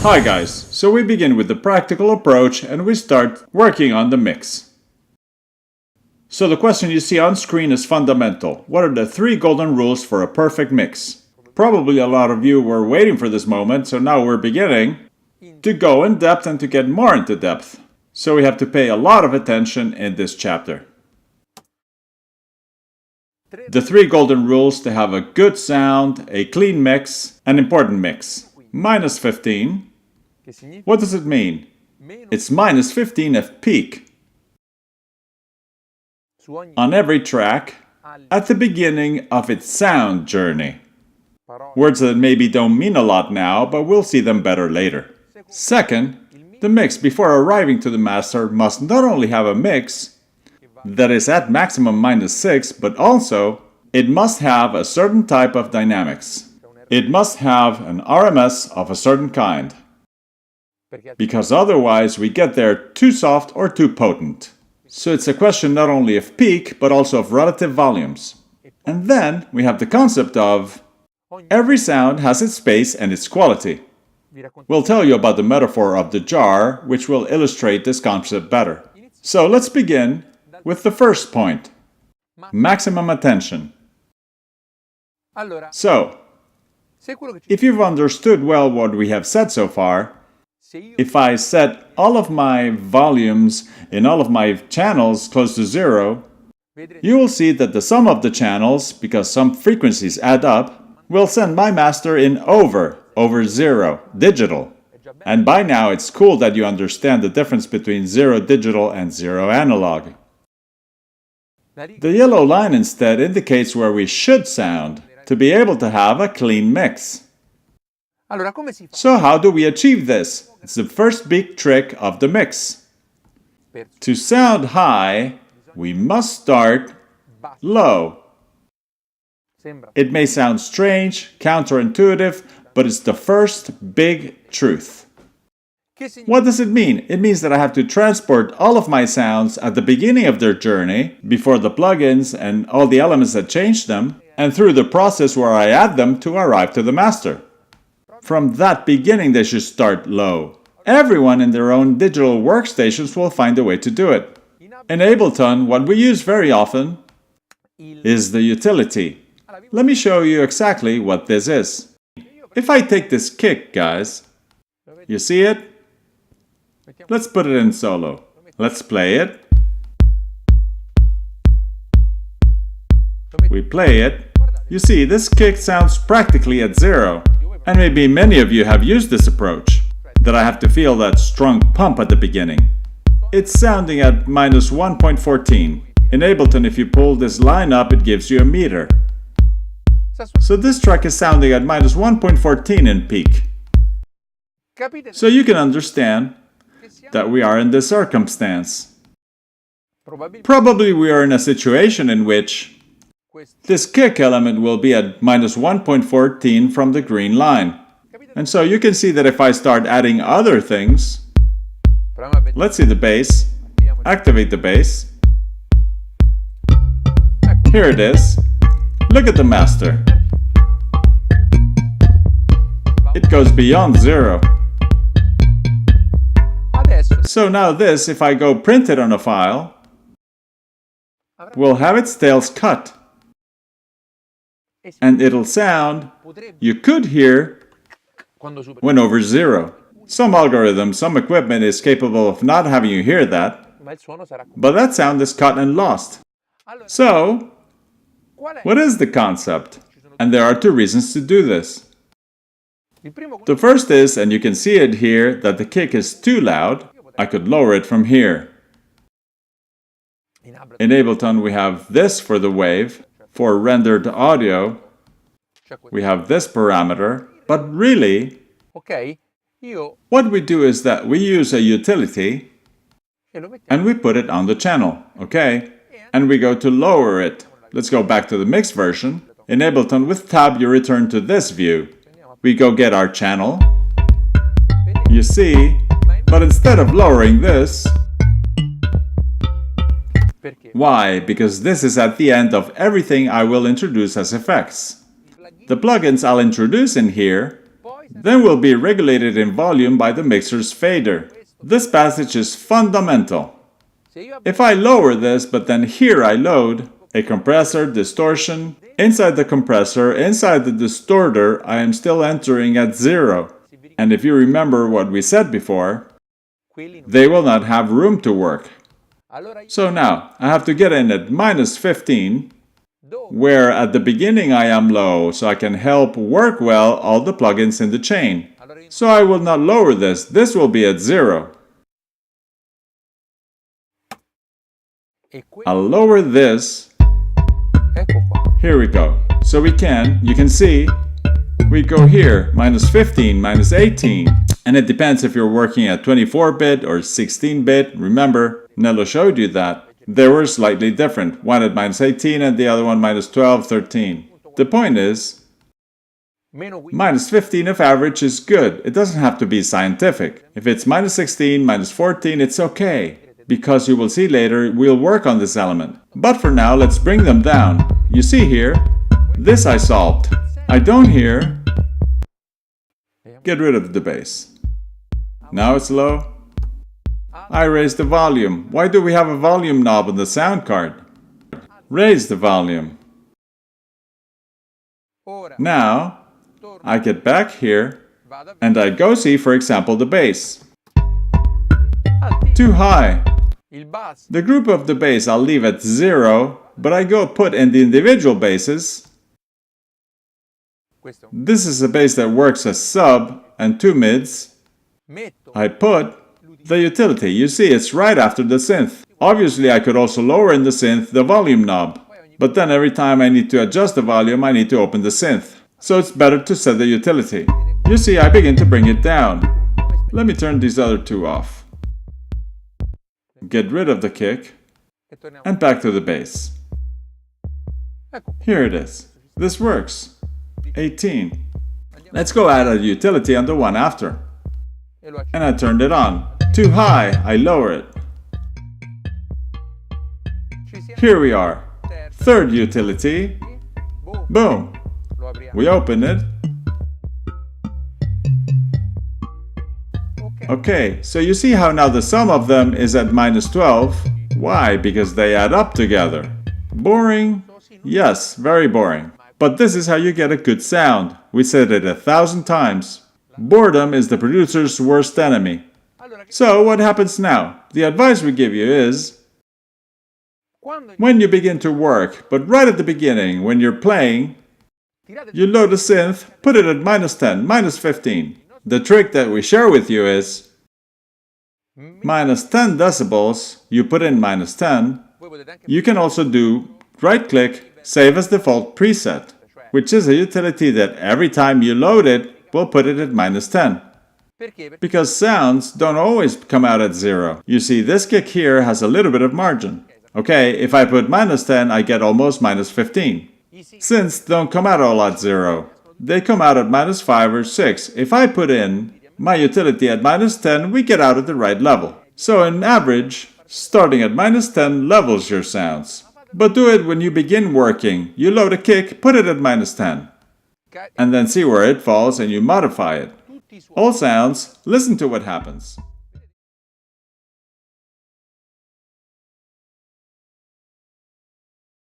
Hi guys, so we begin with the practical approach and we start working on the mix. So the question you see on screen is fundamental. What are the 3 golden rules for a perfect mix? Probably a lot of you were waiting for this moment, so now we're beginning to go in depth and to get more into depth. So we have to pay a lot of attention in this chapter. The 3 golden rules to have a good sound, a clean mix, an important mix. Minus 15. What does it mean? It's minus 15 of peak on every track at the beginning of its sound journey. Words that maybe don't mean a lot now, but we'll see them better later. Second, the mix before arriving to the master must not only have a mix that is at maximum minus 6, but also it must have a certain type of dynamics. It must have an RMS of a certain kind, because otherwise we get there too soft or too potent. So it's a question not only of peak, but also of relative volumes. And then we have the concept of every sound has its space and its quality. We'll tell you about the metaphor of the jar, which will illustrate this concept better. So let's begin with the first point, maximum attention. So, if you've understood well what we have said so far, if I set all of my volumes in all of my channels close to 0, you will see that the sum of the channels, because some frequencies add up, will send my master in over 0, digital. And by now it's cool that you understand the difference between 0 digital and 0 analog. The yellow line instead indicates where we should sound to be able to have a clean mix. So how do we achieve this? It's the first big trick of the mix. To sound high, we must start low. It may sound strange, counterintuitive, but it's the first big truth. What does it mean? It means that I have to transport all of my sounds at the beginning of their journey, before the plugins and all the elements that change them, and through the process where I add them to arrive to the master. From that beginning, they should start low. Everyone in their own digital workstations will find a way to do it. In Ableton, what we use very often is the utility. Let me show you exactly what this is. If I take this kick, guys, you see it? Let's put it in solo. Let's play it. We play it. You see, this kick sounds practically at 0. And maybe many of you have used this approach, that I have to feel that strong pump at the beginning. It's sounding at minus 1.14. In Ableton, if you pull this line up, it gives you a meter. So this track is sounding at minus 1.14 in peak. So you can understand that we are in this circumstance. Probably we are in a situation in which this kick element will be at minus 1.14 from the green line. And so you can see that if I start adding other things, let's see the bass, activate the bass. Here it is. Look at the master. It goes beyond 0. So now this, if I go print it on a file, will have its tails cut. And it'll sound, you could hear, when over 0. Some algorithm, some equipment is capable of not having you hear that, but that sound is cut and lost. So, what is the concept? And there are 2 reasons to do this. The first is, and you can see it here, that the kick is too loud. I could lower it from here. In Ableton we have this for the wave. For rendered audio, we have this parameter, but really, what we do is that we use a utility and we put it on the channel, okay? And we go to lower it. Let's go back to the mix version. In Ableton, with Tab, you return to this view. We go get our channel. You see, but instead of lowering this, why? Because this is at the end of everything I will introduce as effects. The plugins I'll introduce in here then will be regulated in volume by the mixer's fader. This passage is fundamental. If I lower this, but then here I load a compressor, distortion, inside the compressor, inside the distorter, I am still entering at 0. And if you remember what we said before, they will not have room to work. So now, I have to get in at minus 15, where at the beginning I am low, so I can help work well all the plugins in the chain. So I will not lower this will be at 0. I'll lower this. Here we go. So you can see, we go here, minus 15, minus 18. And it depends if you're working at 24-bit or 16-bit. Remember, Nello showed you that. They were slightly different. One at minus 18 and the other one minus 12, 13. The point is, minus 15 if average is good. It doesn't have to be scientific. If it's minus 16, minus 14, it's okay. Because you will see later, we'll work on this element. But for now, let's bring them down. You see here, this I solved. I don't hear. Get rid of the bass. Now it's low. I raised the volume. Why do we have a volume knob on the sound card? Raise the volume. Now, I get back here, and I go see, for example, the bass. Too high. The group of the bass I'll leave at 0, but I go put in the individual basses. This is a bass that works as sub and 2 mids. I put the utility. You see, it's right after the synth. Obviously, I could also lower in the synth the volume knob. But then every time I need to adjust the volume, I need to open the synth. So it's better to set the utility. You see, I begin to bring it down. Let me turn these other two off. Get rid of the kick. And back to the bass. Here it is. This works. 18. Let's go add a utility on the one after. And I turned it on. Too high, I lower it. Here we are. Third utility. Boom. We open it. Okay, so you see how now the sum of them is at minus 12. Why? Because they add up together. Boring? Yes, very boring. But this is how you get a good sound. We said it 1,000 times. Boredom is the producer's worst enemy. So what happens now? The advice we give you is, when you begin to work, but right at the beginning, when you're playing, you load a synth, put it at minus 10, minus 15. The trick that we share with you is, minus 10 decibels, you put in minus 10. You can also do right-click, save as default preset, which is a utility that every time you load it, will put it at minus 10. Because sounds don't always come out at 0. You see, this kick here has a little bit of margin. Okay, if I put minus 10, I get almost minus 15. Synths don't come out all at 0. They come out at minus 5 or 6. If I put in my utility at minus 10, we get out at the right level. So in average, starting at minus 10 levels your sounds. But do it when you begin working. You load a kick, put it at minus 10. And then see where it falls and you modify it. All sounds, listen to what happens.